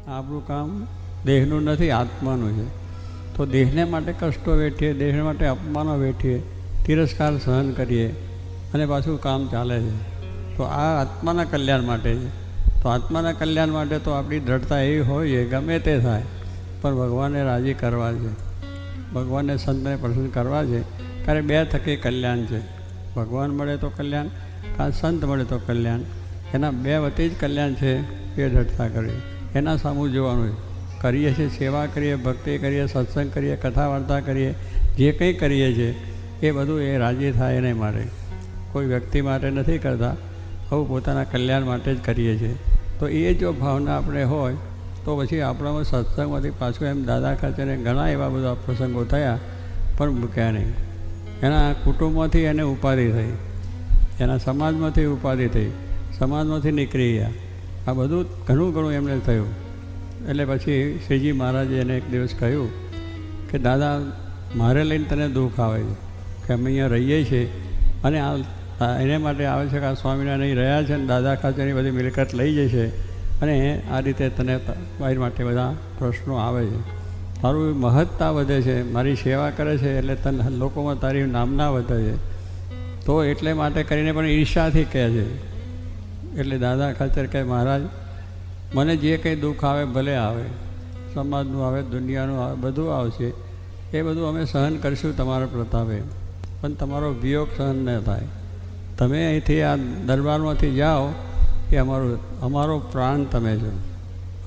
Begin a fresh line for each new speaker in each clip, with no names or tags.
આપણું કામ દેહનું નથી, આત્માનું છે. તો દેહને માટે કષ્ટો વેઠીએ, દેહ માટે અપમાનો વેઠીએ, તિરસ્કાર સહન કરીએ અને પાછું કામ ચાલે છે. તો આ આત્માના કલ્યાણ માટે છે. તો આત્માના કલ્યાણ માટે તો આપણી દ્રઢતા એવી હોય છે, ગમે તે થાય પણ ભગવાનને રાજી કરવા છે, ભગવાનને સંતને પ્રસન્ન કરવા છે. કારણ બે થકી કલ્યાણ છે. ભગવાન મળે તો કલ્યાણ, કાં સંત મળે તો કલ્યાણ. એના બે વતી જ કલ્યાણ છે. એ દ્રઢતા કરવી, એના સામું જોવાનું. કરીએ છીએ, સેવા કરીએ, ભક્તિ કરીએ, સત્સંગ કરીએ, કથા વાર્તા કરીએ, જે કંઈ કરીએ છીએ એ બધું એ રાજી થાય એને માટે, કોઈ વ્યક્તિ માટે નથી કરતા. હવે પોતાના કલ્યાણ માટે જ કરીએ છીએ. તો એ જો ભાવના આપણે હોય તો પછી આપણામાં સત્સંગમાંથી પાછું એમ દાદા ખાચરને ઘણા એવા બધા પ્રસંગો થયા પણ મૂક્યા નહીં. એના કુટુંબમાંથી એને ઉપાધિ થઈ, એના સમાજમાંથી ઉપાધિ થઈ, સમાજમાંથી નીકળી ગયા. આ બધું ઘણું એમને થયું. એટલે પછી શ્રીજી મહારાજે એને એક દિવસ કહ્યું કે દાદા, મારે લઈને તને દુઃખ આવે છે કે અમે અહીંયા રહીએ છીએ અને એને માટે આવે છે કે આ સ્વામિનારાયણ અહીં રહ્યા છે અને દાદા ખાચરની બધી મિલકત લઈ જાય છે અને આ રીતે તને મારી માટે બધા પ્રશ્નો આવે છે. તારું મહત્તા વધે છે, મારી સેવા કરે છે એટલે તને લોકોમાં તારી નામના વધે છે. તો એટલે માટે કરીને પણ ઈર્ષાથી કહે છે. એટલે દાદા ખાચર કહે, મહારાજ મને જે કંઈ દુઃખ આવે ભલે આવે, સમાજનું આવે, દુનિયાનું આવે, બધું આવશે. એ બધું અમે સહન કરીશું તમારા પ્રતાપે, પણ તમારો વિયોગ સહન ન થાય. તમે અહીંથી આ દરબારમાંથી જાઓ એ અમારો પ્રાણ તમે છો,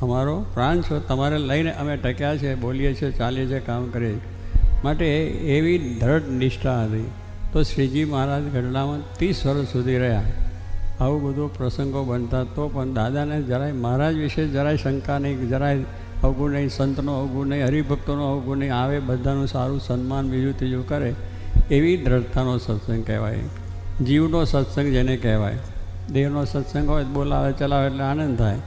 અમારો પ્રાણ છો. તમારે લઈને અમે ટક્યા છે, બોલીએ છીએ, ચાલીએ છીએ, કામ કરીએ. માટે એવી દ્રઢ નિષ્ઠા હતી. તો શ્રીજી મહારાજ ગઢડામાં 30 વર્ષ સુધી રહ્યા. આવું બધું પ્રસંગો બનતા તો પણ દાદાને જરાય મહારાજ વિશે જરાય શંકા નહીં, જરાય અવગુણ નહીં, સંતનો અવગુણ નહીં, હરિભક્તોનો અવગુણ નહીં. આવે બધાનું સારું સન્માન બીજું ત્રીજું કરે. એવી દ્રઢતાનો સત્સંગ કહેવાય, જીવનો સત્સંગ જેને કહેવાય. દેહનો સત્સંગ હોય બોલાવે ચલાવે એટલે આનંદ થાય,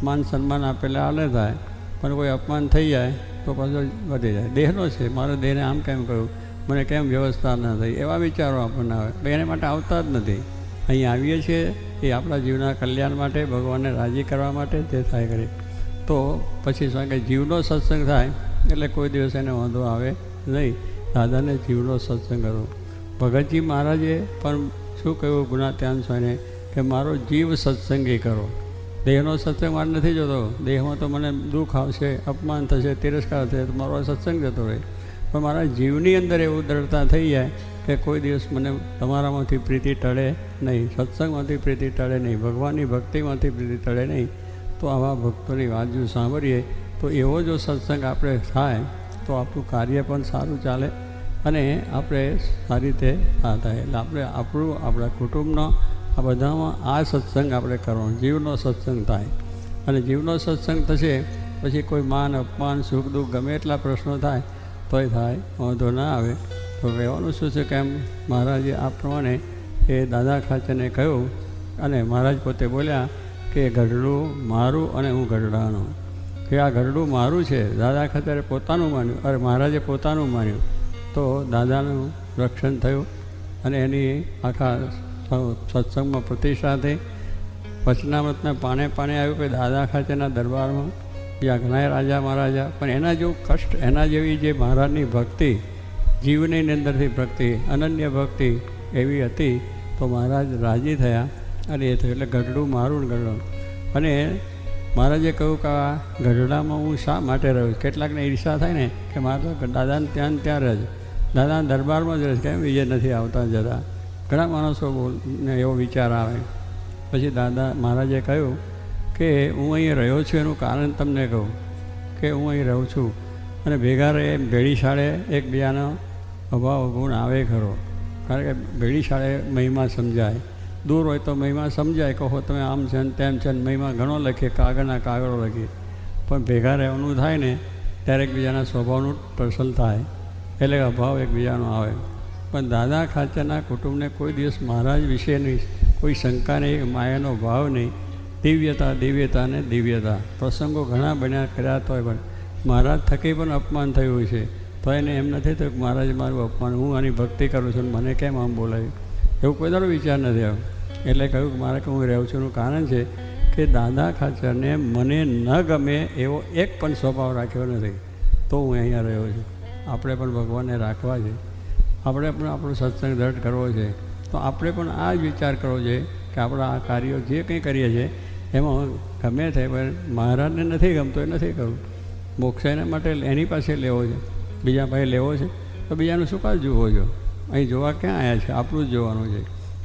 માન સન્માન આપે એટલે આનંદ થાય, પણ કોઈ અપમાન થઈ જાય તો પાછો વધી જાય. દેહનો છે, મારો દેહને આમ કેમ કહ્યું, મને કેમ વ્યવસ્થા ન થઈ, એવા વિચારો આપણને આવે. એને માટે આવતા જ નથી. અહીં આવીએ છીએ એ આપણા જીવના કલ્યાણ માટે, ભગવાનને રાજી કરવા માટે તે થાય કરે. તો પછી શું કે જીવનો સત્સંગ થાય એટલે કોઈ દિવસ એને વાંધો આવે નહીં. દાદાને જીવનો સત્સંગ કરો. ભગતજી મહારાજે પણ શું કહ્યું ગુણાત્યાન સ્વામીને કે મારો જીવ સત્સંગી કરો. દેહનો સત્સંગ મારે નથી જોતો. દેહમાં તો મને દુઃખ આવશે, અપમાન થશે, તિરસ્કાર થશે તો મારો સત્સંગ જતો રહે. પણ મારા જીવની અંદર એવું દ્રઢતા થઈ જાય કે કોઈ દિવસ મને તમારામાંથી પ્રીતિ ટળે નહીં, સત્સંગમાંથી પ્રીતિ ટળે નહીં, ભગવાનની ભક્તિમાંથી પ્રીતિ ટળે નહીં. તો આવા ભક્તોની વાત જો સાંભળીએ તો એવો જો સત્સંગ આપણે થાય તો આપણું કાર્ય પણ સારું ચાલે અને આપણે સારી રીતે થાય. એટલે આપણે આપણા કુટુંબનો આ બધામાં આ સત્સંગ આપણે કરવાનો, જીવનો સત્સંગ થાય. અને જીવનો સત્સંગ થશે પછી કોઈ માન અપમાન સુખ દુઃખ ગમે એટલા પ્રશ્નો થાય તોય થાય, વાંધો ના આવે. તો કહેવાનું શું છે કે એમ મહારાજે આ પ્રમાણે એ દાદા ખાચરને કહ્યું અને મહારાજ પોતે બોલ્યા કે ગઢડું મારું અને હું ગઢડાનો, કે આ ગઢડું મારું છે. દાદા ખાચરે પોતાનું માન્યું, અરે મહારાજે પોતાનું માન્યું. તો દાદાનું રક્ષણ થયું અને એની આખા સત્સંગમાં પ્રતિષ્ઠા થઈ. વચનામૃતના પાણે આવ્યું કે દાદા ખાચરના દરબારમાં બીજા ઘણા રાજા મહારાજા, પણ એના જેવું કષ્ટ, એના જેવી જે મહારાજની ભક્તિ, જીવની અંદરથી ભક્તિ, અનન્ય ભક્તિ એવી હતી. તો મહારાજ રાજી થયા અને એ થયું. એટલે ગઢડું મારું ગઢડું. અને મહારાજે કહ્યું કે આ ગઢડામાં હું શા માટે રહ્યો. કેટલાકને ઈર્ષા થાય ને કે મારે તો દાદાને ત્યાં રહે છે, દાદાના દરબારમાં જ રહે છે, કેમ બીજે નથી આવતા જતા. ઘણા માણસોને એવો વિચાર આવે. પછી દાદા મહારાજે કહ્યું કે હું અહીં રહ્યો છું એનું કારણ તમને કહું કે હું અહીં રહું છું અને ભેગા રહે ભેળી શાળે એકબીજાનો અભાવ ગુણ આવે ખરો. કારણ કે ભેળી શાળે મહિમા સમજાય, દૂર હોય તો મહિમા સમજાય, કહો તમે આમ છે ને તેમ છે ને, મહિમા ઘણો લખીએ, કાગળના કાગળો લખીએ. પણ ભેગા રહેવાનું થાય ને ત્યારે એકબીજાના સ્વભાવનું ટસલ થાય એટલે અભાવ એકબીજાનો આવે. પણ દાદા ખાચરના કુટુંબને કોઈ દિવસ મહારાજ વિશેની કોઈ શંકા નહીં, માયાનો ભાવ નહીં. દિવ્યતા ને દિવ્યતા. પ્રસંગો ઘણા બન્યા કર્યા તોય પણ મહારાજ થકી પણ અપમાન થયું છે તો એને એમ નથી થયું કે મહારાજ મારું અપમાન, હું આની ભક્તિ કરું છું મને કેમ આમ બોલાવ્યું, એવું કોઈ દાડો વિચાર નથી આવ્યો. એટલે કહ્યું કે મારે કે હું રહું છું એનું કારણ છે કે દાદા ખાચરને મને ન ગમે એવો એક પણ સ્વભાવ રાખ્યો નથી, તો હું અહીંયા રહ્યો છું. આપણે પણ ભગવાનને રાખવા છે, આપણે પણ આપણો સત્સંગ દ્રઢ કરવો છે, તો આપણે પણ આ જ વિચાર કરવો છે કે આપણા આ કાર્યો જે કંઈ કરીએ છીએ એમાં ગમે થાય, પણ મહારાજને નથી ગમતો એ નથી કરવું. મોક્ષ એના માટે એની પાસે લેવો છે, બીજા પાસે લેવો છે તો બીજાનું શું કામ જોવો છો? અહીં જોવા ક્યાં આવ્યા છે? આપણું જ જોવાનું છે,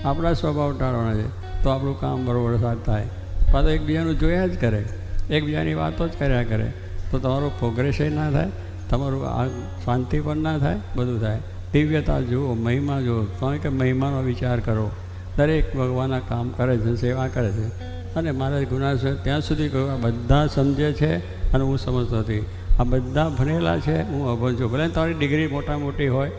આપણા સ્વભાવ ટાળવાના છે, તો આપણું કામ બરોબર થાય. પાછું એકબીજાનું જોયા જ કરે, એકબીજાની વાતો જ કર્યા કરે, તો તમારો પ્રોગ્રેસ ના થાય, તમારું આ શાંતિ પણ ના થાય, બધું થાય. દિવ્યતા જુઓ, મહિમા જુઓ, કારણ કે મહિમાનો વિચાર કરો. દરેક ભગવાનના કામ કરે છે, સેવા કરે છે. અને મારા ગુના છે ત્યાં સુધી કહ્યું, આ બધા સમજે છે અને હું સમજતો નથી. આ બધા ભણેલા છે, હું અભણ છું. ભલે તારી ડિગ્રી મોટા મોટી હોય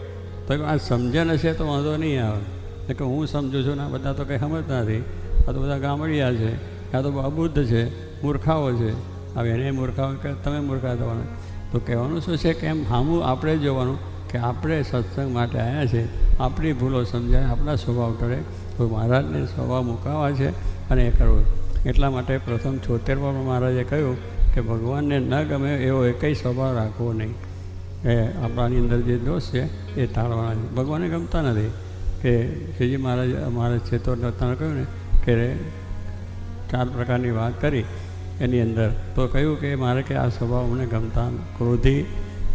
તો આ સમજે હશે તો વાંધો નહીં આવે. એટલે હું સમજું છું ને આ બધા તો કંઈ સમજતા નથી. આ તો બધા ગામડિયા છે, આ તો અબુદ્ધ છે, મૂર્ખાઓ છે. હવે એને મૂર્ખાઓ કે તમે મૂર્ખા થવાના. તો કહેવાનું શું છે કે એમ સામું આપણે જોવાનું કે આપણે સત્સંગ માટે આવ્યા છે, આપણી ભૂલો સમજાય, આપણા સ્વભાવ ટળે, તો મહારાજને સ્વભાવ મુકાવવા છે અને એ કરવું. એટલા માટે પ્રથમ 76માં મહારાજે કહ્યું કે ભગવાનને ન ગમે એવો એકય સ્વભાવ રાખવો નહીં. એ આપણાની અંદર જે દોષ છે એ ટાળવાના છે. ભગવાનને ગમતા નથી. કે શ્રીજી મહારાજ છે તો નતાને કહ્યું ને કે 4 પ્રકારની વાત કરી એની અંદર, તો કહ્યું કે મારે કે આ સ્વભાવ અમને ગમતા, ક્રોધી,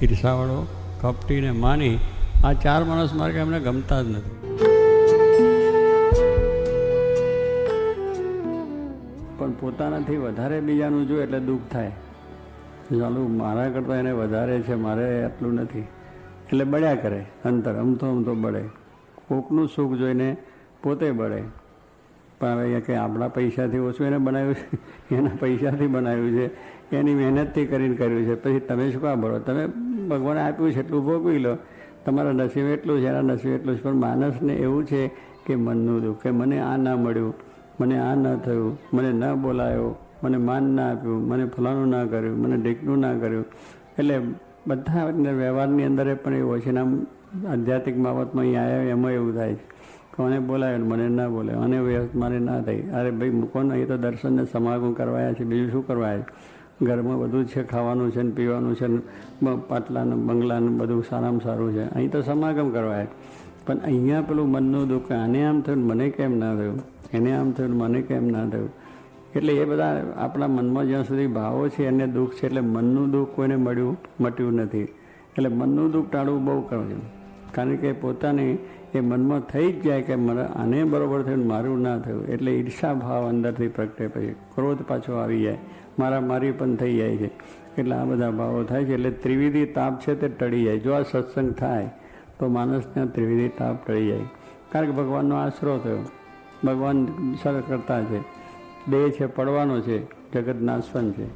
ઈર્ષાવાળો, કપટી ને માની, આ 4 માણસ મારે કે અમને ગમતા જ નથી. પણ પોતાનાથી વધારે બીજાનું જો એટલે દુઃખ થાય. ચાલુ મારા કરતાં એને વધારે છે, મારે આટલું નથી, એટલે બળ્યા કરે અંતર, અમથો બળે. કોકનું સુખ જોઈને પોતે બળે. પણ હવે કે આપણા પૈસાથી ઓછું એને બનાવ્યું છે, એના પૈસાથી બનાવ્યું છે, એની મહેનતથી કરીને કર્યું છે, પછી તમે શું કામ ભરો? તમે ભગવાને આપ્યું છે એટલું ભોગવી લો, તમારા નસીબ એટલું છે, એના નસીબ એટલું છે. પણ માણસને એવું છે કે મનનું દુઃખ, કે મને આ ના મળ્યું, મને આ ન થયું, મને ન બોલાયો, મને માન ના આપ્યું, મને ફલાણું ના કર્યું, મને ઢીકનું ના કર્યું. એટલે બધા વ્યવહારની અંદર પણ એવું હોય છે. આમ આધ્યાત્મિક બાબતમાં અહીં આવ્યા એમાં એવું થાય છે. કોને બોલાયો ને મને ના બોલાયો, અને વ્યવસ્થા મારે ના થઈ. અરે ભાઈ મૂકો ને, અહીં તો દર્શનને સમાગમ કરવાયા છે, બીજું શું કરવાય? ઘરમાં બધું છે, ખાવાનું છે ને પીવાનું છે ને પાટલાનું બંગલાનું બધું સારામાં સારું છે, અહીં તો સમાગમ કરવાય. પણ અહીંયા પેલું મનનું દુઃખ, આને આમ થયું મને કેમ ના થયું, એને આમ થયું મને કેમ ના થયું. એટલે એ બધા આપણા મનમાં જ્યાં સુધી ભાવો છે એને દુઃખ છે. એટલે મનનું દુઃખ કોઈને મટ્યું નથી. એટલે મનનું દુઃખ ટાળવું બહુ કરવું છે. કારણ કે પોતાને એ મનમાં થઈ જ જાય કે મને આને બરાબર થયું, મારું ના થયું. એટલે ઈર્ષા ભાવ અંદરથી પ્રગટે, પછી ક્રોધ પાછો આવી જાય, મારી પણ થઈ જાય છે. એટલે આ બધા ભાવો થાય છે. એટલે ત્રિવિધિ તાપ છે તે ટળી જાય. જો આ સત્સંગ થાય તો માણસને ત્રિવિધિ તાપ ટળી જાય. કારણ કે ભગવાનનો આશરો થયો, ભગવાન સર કરતા છે, દેહ છે પડવાનો છે, જગત નાશવન છે.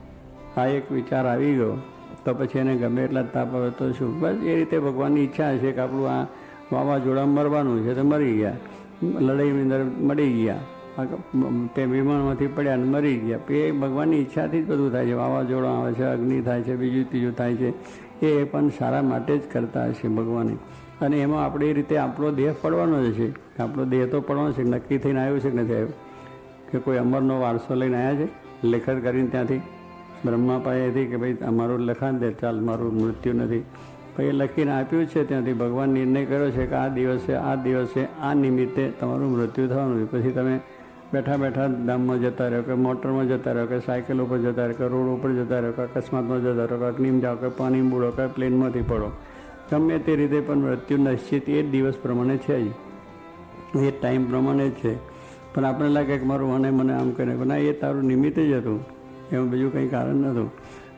આ એક વિચાર આવી ગયો તો પછી એને ગમે એટલા તાપ આવે તો શું? બસ એ રીતે ભગવાનની ઈચ્છા છે કે આપણું આ વાવાઝોડા મરવાનું છે તો મરી ગયા, લડાઈની અંદર મળી ગયા, તે વિમાનમાંથી પડ્યા ને મરી ગયા. એ ભગવાનની ઈચ્છાથી જ બધું થાય છે. વાવાઝોડા આવે છે, અગ્નિ થાય છે, બીજું ત્રીજું થાય છે. એ પણ સારા માટે જ કરતા હશે ભગવાને. અને એમાં આપણે એ રીતે આપણો દેહ પડવાનો જ છે. આપણો દેહ તો પડવાનો છે, નક્કી થઈને આવ્યું છે કે નથી આવ્યું? કે કોઈ અમરનો વારસો લઈને આવ્યા છે લેખન કરીને ત્યાંથી બ્રહ્મા પાસેથી કે ભાઈ અમારું લખાણ દે, ચાલ મારું મૃત્યુ નથી. પછી એ લખીને આપ્યું છે ત્યાંથી ભગવાન નિર્ણય કર્યો છે કે આ દિવસે આ નિમિત્તે તમારું મૃત્યુ થવાનું છે. પછી તમે બેઠા બેઠા ધામમાં જતા રહો, કે મોટરમાં જતા રહો, કે સાયકલ ઉપર જતા રહો, કે રોડ ઉપર જતા રહો, કે અકસ્માતમાં જતા રહો, કે અગ્નિમાં જાઓ, કે પાણીમાં બુડો, કે પ્લેનમાંથી પડો, ગમે તે રીતે પણ મૃત્યુ નિશ્ચિત એ જ દિવસ પ્રમાણે છે જ, એ ટાઈમ પ્રમાણે જ છે. પણ આપણે લાગે કે મારું મને આમ કરે, પણ ના, એ તારું નિમિત્ત જ હતું, એમાં બીજું કંઈ કારણ નહોતું.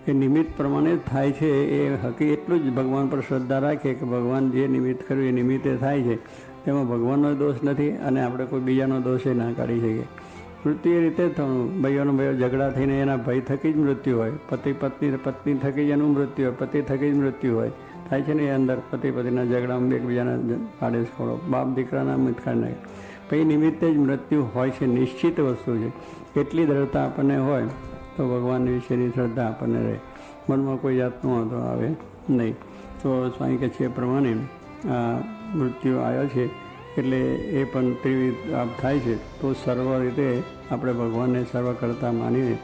એ નિમિત્ત પ્રમાણે જ થાય છે. એ હકી એટલું જ ભગવાન પર શ્રદ્ધા રાખીએ કે ભગવાન જે નિમિત્ત કર્યું એ નિમિત્તે થાય છે, તેમાં ભગવાનનો દોષ નથી અને આપણે કોઈ બીજાનો દોષ એ ના કાઢી શકીએ. મૃત્યુ એ રીતે જ થવાનું. ભાઈઓનો ઝઘડા થઈને એના ભાઈ થકી જ મૃત્યુ હોય, પત્ની થકી જ એનું મૃત્યુ હોય, પતિ થકી જ મૃત્યુ હોય, થાય છે ને એ અંદર પતિના ઝઘડામાં એકબીજાના પાડે છોડો, બાપ દીકરાના મિત કાઢી નાખે. પછી નિમિત્તે જ મૃત્યુ હોય છે, નિશ્ચિત વસ્તુ છે. એટલી દ્રઢતા આપણને હોય તો ભગવાન વિશેની શ્રદ્ધા આપણને રહે, મનમાં કોઈ જાતનો વાંધો આવે નહીં. તો સ્વામી કહે છે એ પ્રમાણે આ મૃત્યુ આવ્યો છે એટલે એ પણ ત્રિવિધ લાભ થાય છે. તો સર્વ રીતે આપણે ભગવાનને સર્વ કરતા માનીને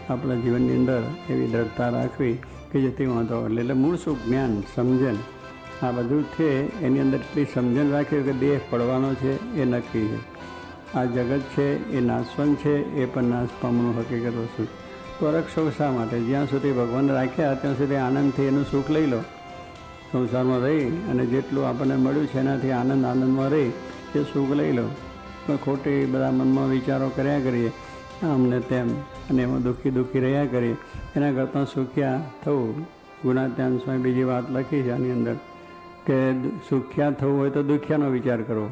આપણા જીવનની અંદર એવી દ્રઢતા રાખવી કે જેથી વાંધો એટલે મૂળ સુખ જ્ઞાન સમજણ આ બધું છે એની અંદર એટલી સમજણ રાખવી કે દેહ પડવાનો છે એ નક્કી છે. આ જગત છે એ નાશવંત છે, એ પણ નાશ પામવાનું હકીકત વસ્તુ. તો અરક્ષો શા માટે? જ્યાં સુધી ભગવાન રાખ્યા ત્યાં સુધી આનંદથી એનું સુખ લઈ લો. સંસારમાં રહી અને જેટલું આપણને મળ્યું છે એનાથી આનંદમાં રહી એ સુખ લઈ લો. પણ ખોટી બધા મનમાં વિચારો કર્યા કરીએ આમને તેમ અને એમાં દુઃખી રહ્યા કરીએ એના કરતાં સુખ્યા થવું. ગુણાત્યાન સ્વામી બીજી વાત લખી છે આની અંદર કે સુખ્યા થવું હોય તો દુખ્યાનો વિચાર કરવો.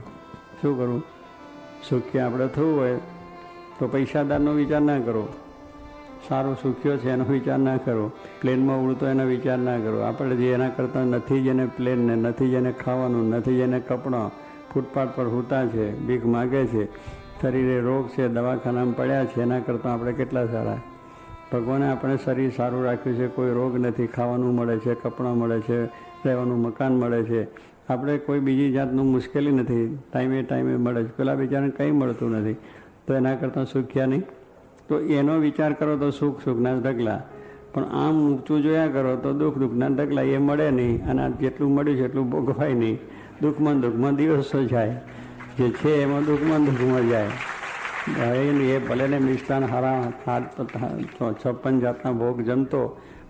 શું કરવું? સુખ્યા આપણે થવું હોય તો પૈસાદારનો વિચાર ના કરવો, સારો સુખ્યો છે એનો વિચાર ના કરવો, પ્લેનમાં ઉડતો એનો વિચાર ના કરવો. આપણે જે એના કરતાં નથી જેને પ્લેનને, નથી જેને ખાવાનું, નથી જેને કપડાં, ફૂટપાથ પર સૂતા છે, ભીખ માગે છે, શરીરે રોગ છે, દવાખાનામાં પડ્યા છે, એના કરતાં આપણે કેટલા સારા. ભગવાને આપણે શરીર સારું રાખ્યું છે, કોઈ રોગ નથી, ખાવાનું મળે છે, કપડાં મળે છે, રહેવાનું મકાન મળે છે, આપણે કોઈ બીજી જાતનું મુશ્કેલી નથી, ટાઈમે મળે છે. પેલા બિચારાને કંઈ મળતું નથી તો એના કરતાં સુખ્યા નહીં. તો એનો વિચાર કરો તો સુખના ઢગલા, પણ આમ ઊંચું જોયા કરો તો દુઃખના ઢગલા. એ મળે નહીં અને જેટલું મળ્યું છે એટલું ભોગવાય નહીં. દુઃખમાં દિવસો જાય, જે છે એમાં દુઃખમાં જાય. એ ભલે ને મિષ્ટાન હારા 56 જાતના ભોગ જમતો,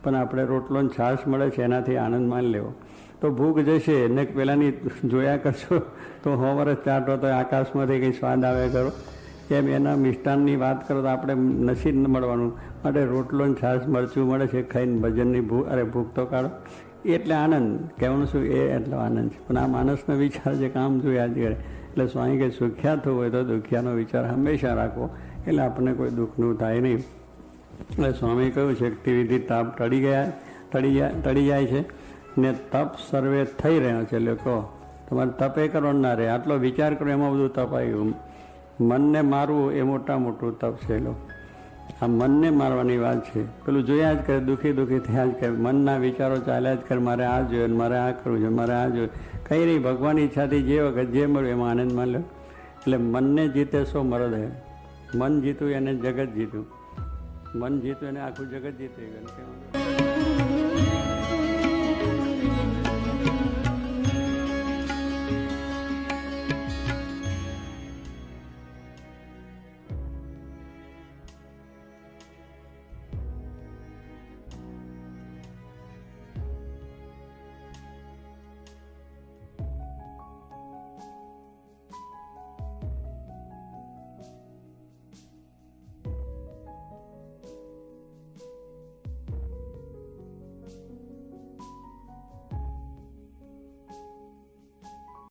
પણ આપણે રોટલો ને છાશ મળે છે એનાથી આનંદ માની લેવો. તો ભૂખ જશે ને પેલાની જોયા કરશો તો 100 વર્ષ ચાટો તો આકાશમાંથી કંઈ સ્વાદ આવે કરો. એમ એના મિષ્ટાનની વાત કરો તો આપણે નસીબ મળવાનું માટે રોટલો ને છાશ મરચું મળે છે, ખાઈને ભજનની ભૂખ તો કાઢો. એટલે આનંદ કહેવાનું શું એ એટલો આનંદ છે. પણ આ માણસનો વિચાર છે કામ જોયા જ કરે. એટલે સ્વામી કે સુખ્યા થવું હોય તો દુખ્યાનો વિચાર હંમેશા રાખવો, એટલે આપણને કોઈ દુઃખનું થાય નહીં. એટલે સ્વામી કહ્યું છે કે ત્રિવિધ તાપ ટળી જાય છે ને તપ સર્વે થઈ રહ્યો છે. એટલે કહો તમારે તપે કરવાનું ના રહે, આટલો વિચાર કરો એમાં બધું તપ આવ્યું. મનને મારવું એ મોટું તપ છે. આ મનને મારવાની વાત છે. પેલું જોયા જ કરે, દુઃખી થયા જ કરે, મનના વિચારો ચાલ્યા જ કરે, મારે આ જોઈએ, મારે આ કરવું છે, મારે આ જોઈએ. કંઈ નહીં, ભગવાનની ઈચ્છાથી જે વખત જે મળ્યું એમાં આનંદ માન લો. એટલે મનને જીતે સો મરદ હે. મન જીતું એને જગત જીતું, મન જીતું એને આખું જગત જીતે ગયું.